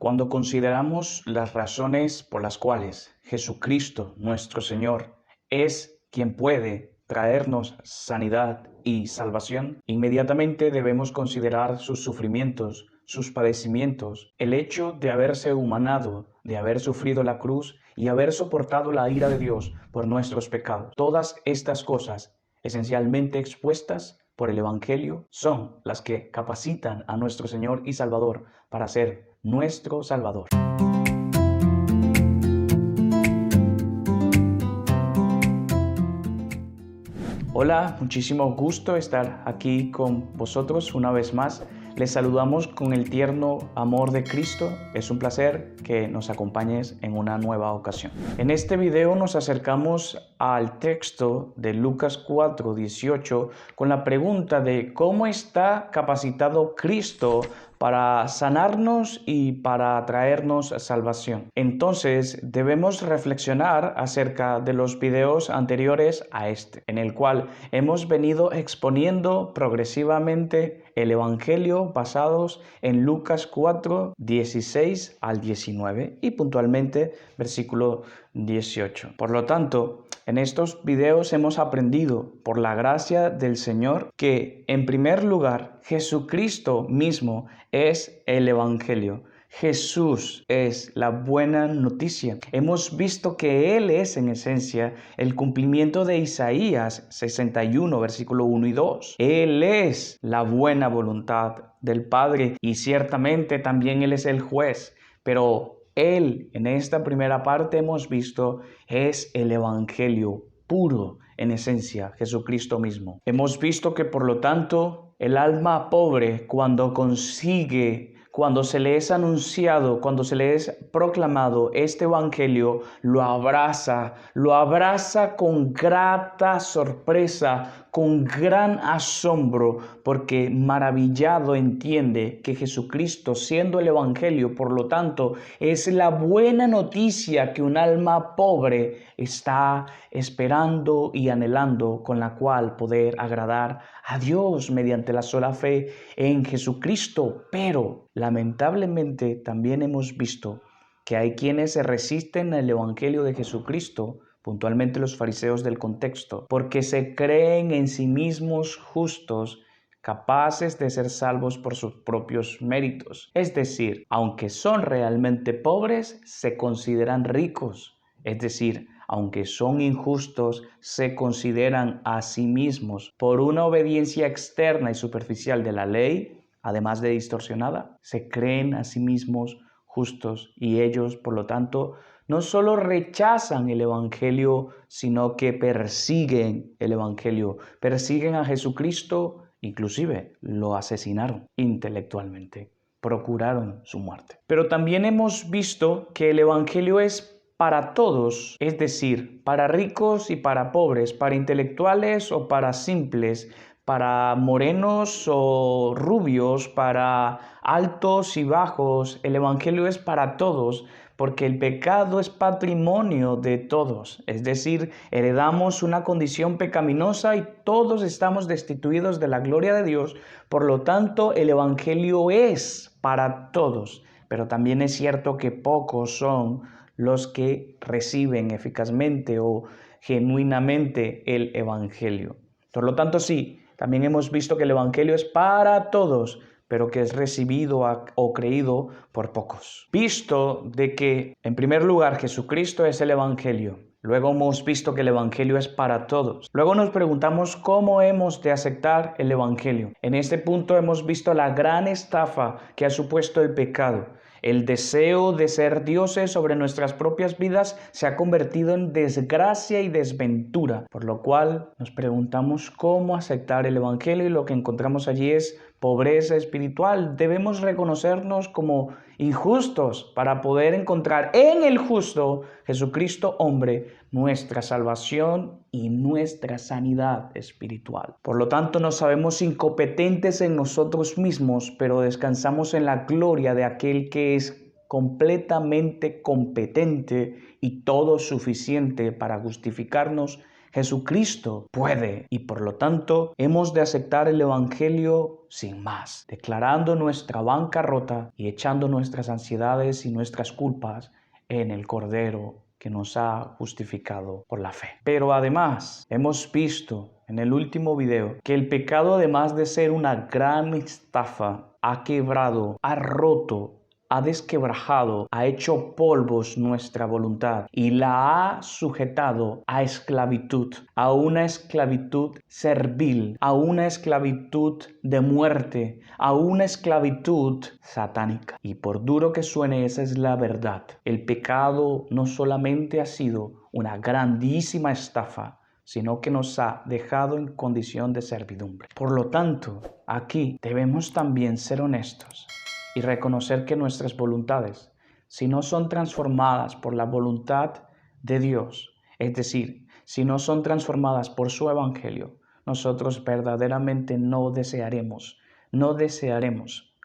Cuando consideramos las razones por las cuales Jesucristo, nuestro Señor, es quien puede traernos sanidad y salvación, inmediatamente debemos considerar sus sufrimientos, sus padecimientos, el hecho de haberse humanado, de haber sufrido la cruz y haber soportado la ira de Dios por nuestros pecados. Todas estas cosas, esencialmente expuestas por el Evangelio, son las que capacitan a nuestro Señor y Salvador para ser nuestro Salvador. Hola, muchísimo gusto estar aquí con vosotros una vez más. Les saludamos con el tierno amor de Cristo. Es un placer que nos acompañes en una nueva ocasión. En este video nos acercamos al texto de Lucas 4:18 con la pregunta de cómo está capacitado Cristo para sanarnos y para traernos salvación. Entonces debemos reflexionar acerca de los videos anteriores a este, en el cual hemos venido exponiendo progresivamente el Evangelio basados en Lucas 4:16 al 19 y puntualmente versículo 18. Por lo tanto, en estos videos hemos aprendido por la gracia del Señor que, en primer lugar, Jesucristo mismo es el Evangelio. Jesús es la buena noticia. Hemos visto que Él es en esencia el cumplimiento de Isaías 61, versículo 1 y 2. Él es la buena voluntad del Padre y ciertamente también Él es el juez, pero Él, en esta primera parte hemos visto, es el Evangelio puro en esencia, Jesucristo mismo. Hemos visto que por lo tanto el alma pobre cuando se le es anunciado, cuando se le es proclamado este evangelio, lo abraza con grata sorpresa, con gran asombro, porque maravillado entiende que Jesucristo, siendo el evangelio, por lo tanto, es la buena noticia que un alma pobre está esperando y anhelando, con la cual poder agradar a Dios mediante la sola fe en Jesucristo. Pero lamentablemente también hemos visto que hay quienes se resisten al evangelio de Jesucristo, puntualmente los fariseos del contexto, porque se creen en sí mismos justos, capaces de ser salvos por sus propios méritos. Es decir, aunque son realmente pobres, se consideran ricos. Es decir, aunque son injustos, se consideran a sí mismos por una obediencia externa y superficial de la ley, además de distorsionada, se creen a sí mismos justos y ellos, por lo tanto, no solo rechazan el evangelio, sino que persiguen el evangelio, persiguen a Jesucristo, inclusive lo asesinaron intelectualmente, procuraron su muerte. Pero también hemos visto que el evangelio es para todos, es decir, para ricos y para pobres, para intelectuales o para simples, para morenos o rubios, para altos y bajos. El evangelio es para todos, porque el pecado es patrimonio de todos, es decir, heredamos una condición pecaminosa y todos estamos destituidos de la gloria de Dios. Por lo tanto, el evangelio es para todos, pero también es cierto que pocos son los que reciben eficazmente o genuinamente el evangelio. Por lo tanto, sí, también hemos visto que el evangelio es para todos, pero que es recibido o creído por pocos. Visto de que, en primer lugar, Jesucristo es el evangelio, luego hemos visto que el evangelio es para todos. Luego nos preguntamos cómo hemos de aceptar el evangelio. En este punto hemos visto la gran estafa que ha supuesto el pecado. El deseo de ser dioses sobre nuestras propias vidas se ha convertido en desgracia y desventura, por lo cual nos preguntamos cómo aceptar el evangelio y lo que encontramos allí es pobreza espiritual. Debemos reconocernos como injustos para poder encontrar en el justo Jesucristo hombre nuestra salvación y nuestra sanidad espiritual. Por lo tanto, nos sabemos incompetentes en nosotros mismos, pero descansamos en la gloria de aquel que es completamente competente y todo suficiente para justificarnos, Jesucristo puede y por lo tanto hemos de aceptar el Evangelio sin más, declarando nuestra bancarrota y echando nuestras ansiedades y nuestras culpas en el Cordero que nos ha justificado por la fe. Pero además hemos visto en el último video que el pecado, además de ser una gran estafa, ha quebrado, ha roto, ha desquebrajado, ha hecho polvos nuestra voluntad y la ha sujetado a esclavitud, a una esclavitud servil, a una esclavitud de muerte, a una esclavitud satánica. Y por duro que suene, esa es la verdad. El pecado no solamente ha sido una grandísima estafa, sino que nos ha dejado en condición de servidumbre. Por lo tanto, aquí debemos también ser honestos y reconocer que nuestras voluntades, si no son transformadas por la voluntad de Dios, es decir, si no son transformadas por su Evangelio, nosotros verdaderamente no desearemos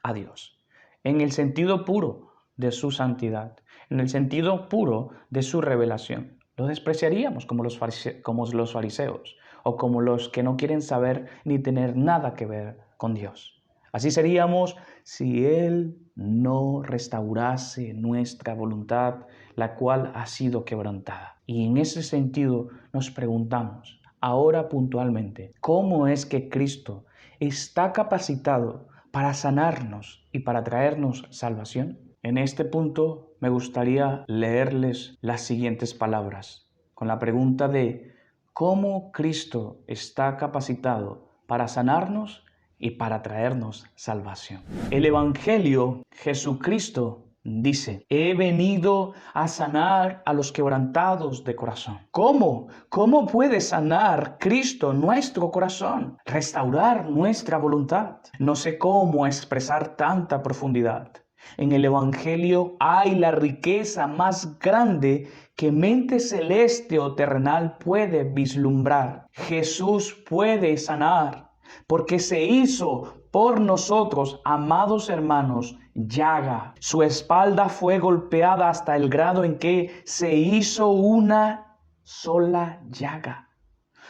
a Dios. En el sentido puro de su santidad, en el sentido puro de su revelación. Lo despreciaríamos como los fariseos o como los que no quieren saber ni tener nada que ver con Dios. Así seríamos si Él no restaurase nuestra voluntad, la cual ha sido quebrantada. Y en ese sentido nos preguntamos, ahora puntualmente, ¿cómo es que Cristo está capacitado para sanarnos y para traernos salvación? En este punto me gustaría leerles las siguientes palabras, con la pregunta de ¿cómo Cristo está capacitado para sanarnos y para traernos salvación? El Evangelio, Jesucristo dice, he venido a sanar a los quebrantados de corazón. ¿Cómo? ¿Cómo puede sanar Cristo nuestro corazón? Restaurar nuestra voluntad. No sé cómo expresar tanta profundidad. En el Evangelio hay la riqueza más grande que mente celeste o terrenal puede vislumbrar. Jesús puede sanar, porque se hizo por nosotros, amados hermanos, llaga. Su espalda fue golpeada hasta el grado en que se hizo una sola llaga.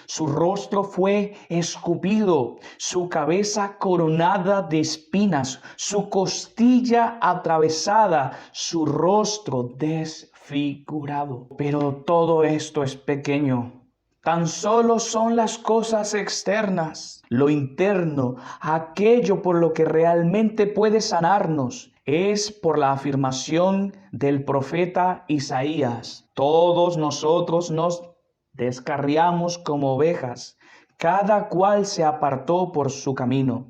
Su rostro fue escupido, su cabeza coronada de espinas, su costilla atravesada, su rostro desfigurado. Pero todo esto es pequeño. Tan solo son las cosas externas. Lo interno, aquello por lo que realmente puede sanarnos, es por la afirmación del profeta Isaías. Todos nosotros nos descarriamos como ovejas, cada cual se apartó por su camino,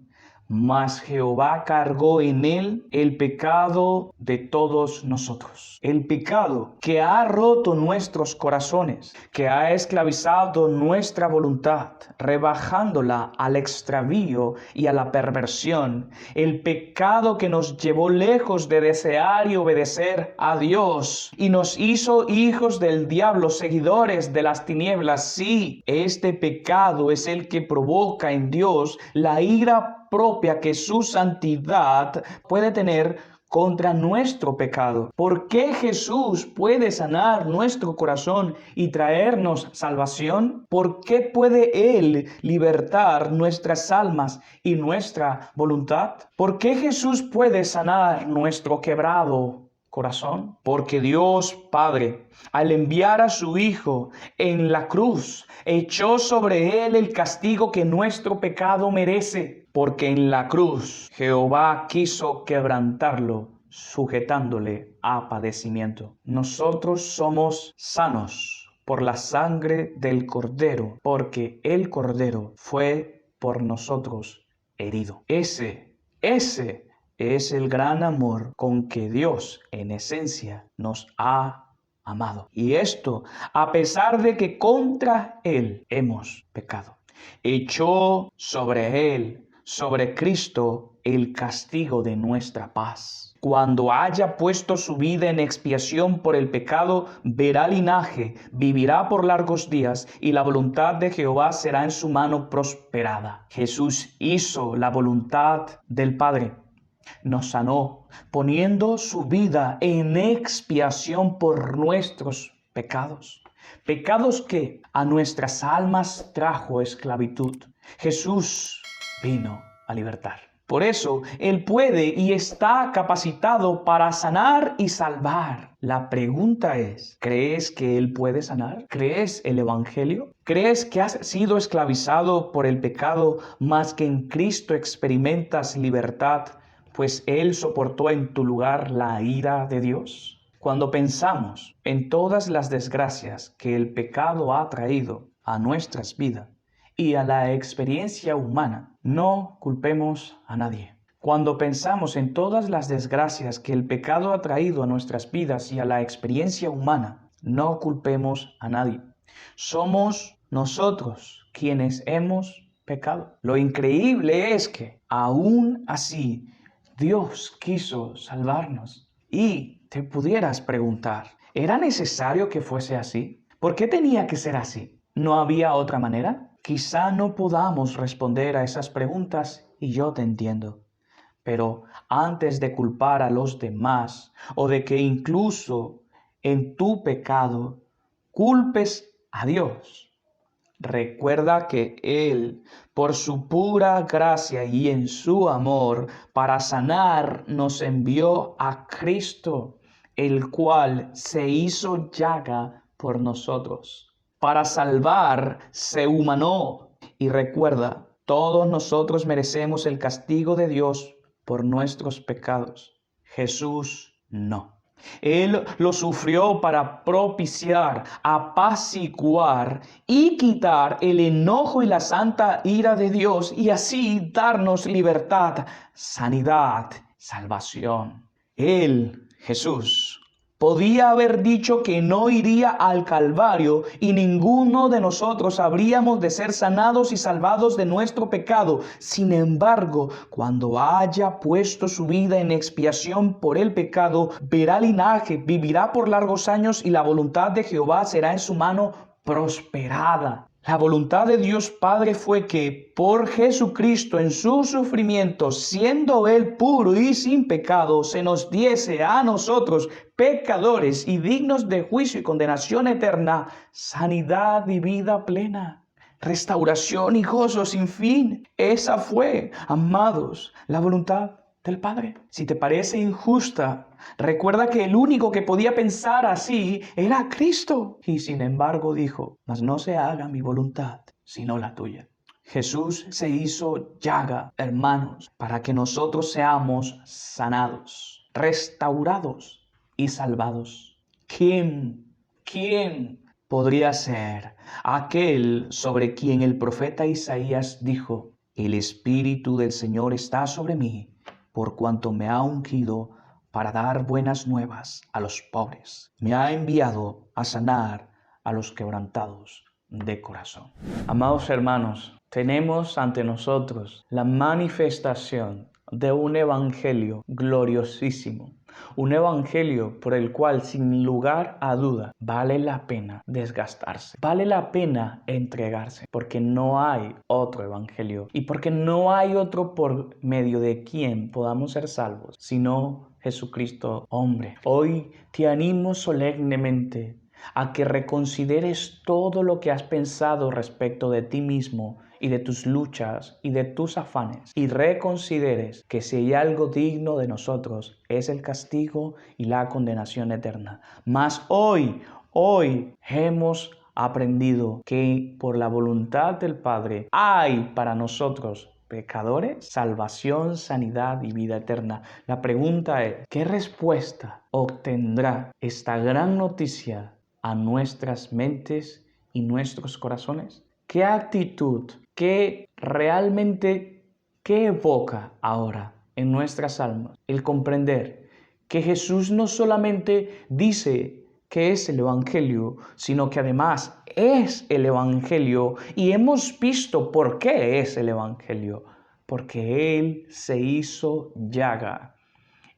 mas Jehová cargó en él el pecado de todos nosotros. El pecado que ha roto nuestros corazones, que ha esclavizado nuestra voluntad, rebajándola al extravío y a la perversión. El pecado que nos llevó lejos de desear y obedecer a Dios y nos hizo hijos del diablo, seguidores de las tinieblas. Sí, este pecado es el que provoca en Dios la ira propia que su santidad puede tener contra nuestro pecado. ¿Por qué Jesús puede sanar nuestro corazón y traernos salvación? ¿Por qué puede Él libertar nuestras almas y nuestra voluntad? ¿Por qué Jesús puede sanar nuestro quebrado corazón? Porque Dios Padre, al enviar a su Hijo en la cruz, echó sobre Él el castigo que nuestro pecado merece. Porque en la cruz Jehová quiso quebrantarlo, sujetándole a padecimiento. Nosotros somos sanos por la sangre del Cordero, porque el Cordero fue por nosotros herido. Ese es el gran amor con que Dios en esencia nos ha amado. Y esto a pesar de que contra Él hemos pecado. Echó sobre Él, sobre Cristo, el castigo de nuestra paz. Cuando haya puesto su vida en expiación por el pecado, verá linaje, vivirá por largos días, y la voluntad de Jehová será en su mano prosperada. Jesús hizo la voluntad del Padre. Nos sanó, poniendo su vida en expiación por nuestros pecados. Pecados que a nuestras almas trajo esclavitud. Jesús vino a libertar. Por eso, Él puede y está capacitado para sanar y salvar. La pregunta es, ¿crees que Él puede sanar? ¿Crees el Evangelio? ¿Crees que has sido esclavizado por el pecado, mas que en Cristo experimentas libertad, pues Él soportó en tu lugar la ira de Dios? Cuando pensamos en todas las desgracias que el pecado ha traído a nuestras vidas, y a la experiencia humana, no culpemos a nadie. Cuando pensamos en todas las desgracias que el pecado ha traído a nuestras vidas y a la experiencia humana, no culpemos a nadie. Somos nosotros quienes hemos pecado. Lo increíble es que, aún así, Dios quiso salvarnos. Y te pudieras preguntar, ¿era necesario que fuese así? ¿Por qué tenía que ser así? ¿No había otra manera? Quizá no podamos responder a esas preguntas y yo te entiendo. Pero antes de culpar a los demás o de que incluso en tu pecado culpes a Dios, recuerda que Él, por su pura gracia y en su amor, para sanar, nos envió a Cristo, el cual se hizo llaga por nosotros. Para salvar, se humanó. Y recuerda, todos nosotros merecemos el castigo de Dios por nuestros pecados. Jesús no. Él lo sufrió para propiciar, apaciguar y quitar el enojo y la santa ira de Dios y así darnos libertad, sanidad, salvación. Él, Jesús, podía haber dicho que no iría al Calvario y ninguno de nosotros habríamos de ser sanados y salvados de nuestro pecado. Sin embargo, cuando haya puesto su vida en expiación por el pecado, verá linaje, vivirá por largos años y la voluntad de Jehová será en su mano prosperada. La voluntad de Dios Padre fue que por Jesucristo en su sufrimiento, siendo Él puro y sin pecado, se nos diese a nosotros, pecadores y dignos de juicio y condenación eterna, sanidad y vida plena, restauración y gozo sin fin. Esa fue, amados, la voluntad del Padre. Si te parece injusta, recuerda que el único que podía pensar así era Cristo. Y sin embargo dijo, mas no se haga mi voluntad, sino la tuya. Jesús se hizo llaga, hermanos, para que nosotros seamos sanados, restaurados y salvados. ¿Quién podría ser aquel sobre quien el profeta Isaías dijo, el Espíritu del Señor está sobre mí, por cuanto me ha ungido para dar buenas nuevas a los pobres? Me ha enviado a sanar a los quebrantados de corazón. Amados hermanos, tenemos ante nosotros la manifestación de un evangelio gloriosísimo. Un evangelio por el cual, sin lugar a duda, vale la pena desgastarse. Vale la pena entregarse, porque no hay otro evangelio y porque no hay otro por medio de quien podamos ser salvos, sino Jesucristo hombre. Hoy te animo solemnemente a que reconsideres todo lo que has pensado respecto de ti mismo y de tus luchas y de tus afanes, y reconsideres que si hay algo digno de nosotros es el castigo y la condenación eterna. Mas hoy hemos aprendido que por la voluntad del Padre hay para nosotros pecadores, salvación, sanidad y vida eterna. La pregunta es, ¿qué respuesta obtendrá esta gran noticia a nuestras mentes y nuestros corazones? ¿Qué actitud, qué evoca ahora en nuestras almas el comprender que Jesús no solamente dice que es el Evangelio, sino que además es el Evangelio y hemos visto por qué es el Evangelio? Porque Él se hizo llaga.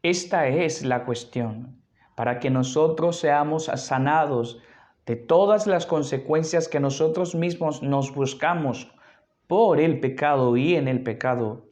Esta es la cuestión, para que nosotros seamos sanados de todas las consecuencias que nosotros mismos nos buscamos por el pecado y en el pecado.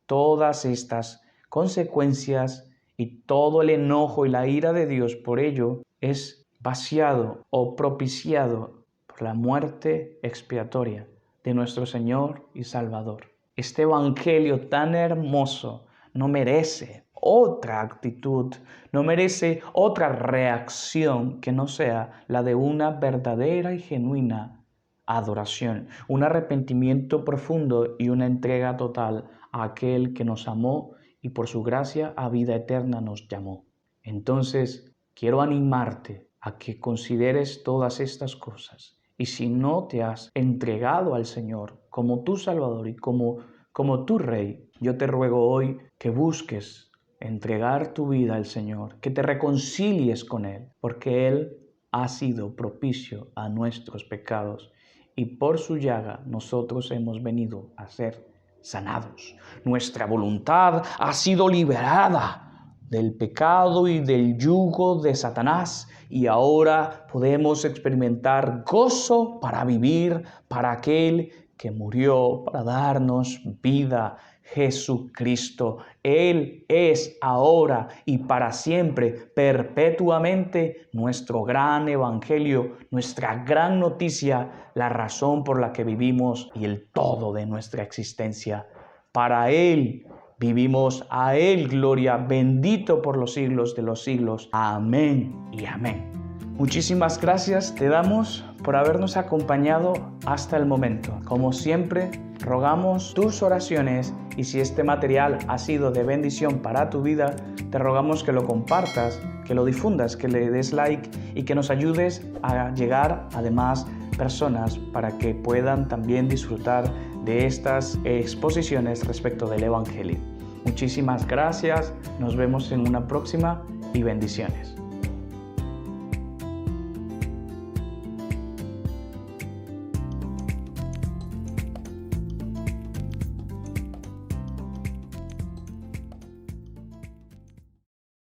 Todas estas consecuencias y todo el enojo y la ira de Dios por ello es vaciado o propiciado por la muerte expiatoria de nuestro Señor y Salvador. Este evangelio tan hermoso no merece otra actitud, no merece otra reacción que no sea la de una verdadera y genuina adoración, un arrepentimiento profundo y una entrega total a aquel que nos amó y por su gracia a vida eterna nos llamó. Entonces, quiero animarte a que consideres todas estas cosas. Y si no te has entregado al Señor como tu Salvador y como tu Rey, yo te ruego hoy que busques entregar tu vida al Señor, que te reconcilies con Él, porque Él ha sido propicio a nuestros pecados y por su llaga nosotros hemos venido a ser sanados. Nuestra voluntad ha sido liberada del pecado y del yugo de Satanás y ahora podemos experimentar gozo para vivir para aquel que murió para darnos vida, Jesucristo. Él es ahora y para siempre, perpetuamente, nuestro gran evangelio, nuestra gran noticia, la razón por la que vivimos y el todo de nuestra existencia. Para Él vivimos, a Él gloria, bendito por los siglos de los siglos. Amén y amén. Muchísimas gracias te damos por habernos acompañado hasta el momento. Como siempre, rogamos tus oraciones y si este material ha sido de bendición para tu vida, te rogamos que lo compartas, que lo difundas, que le des like y que nos ayudes a llegar a demás personas para que puedan también disfrutar de estas exposiciones respecto del Evangelio. Muchísimas gracias, nos vemos en una próxima y bendiciones.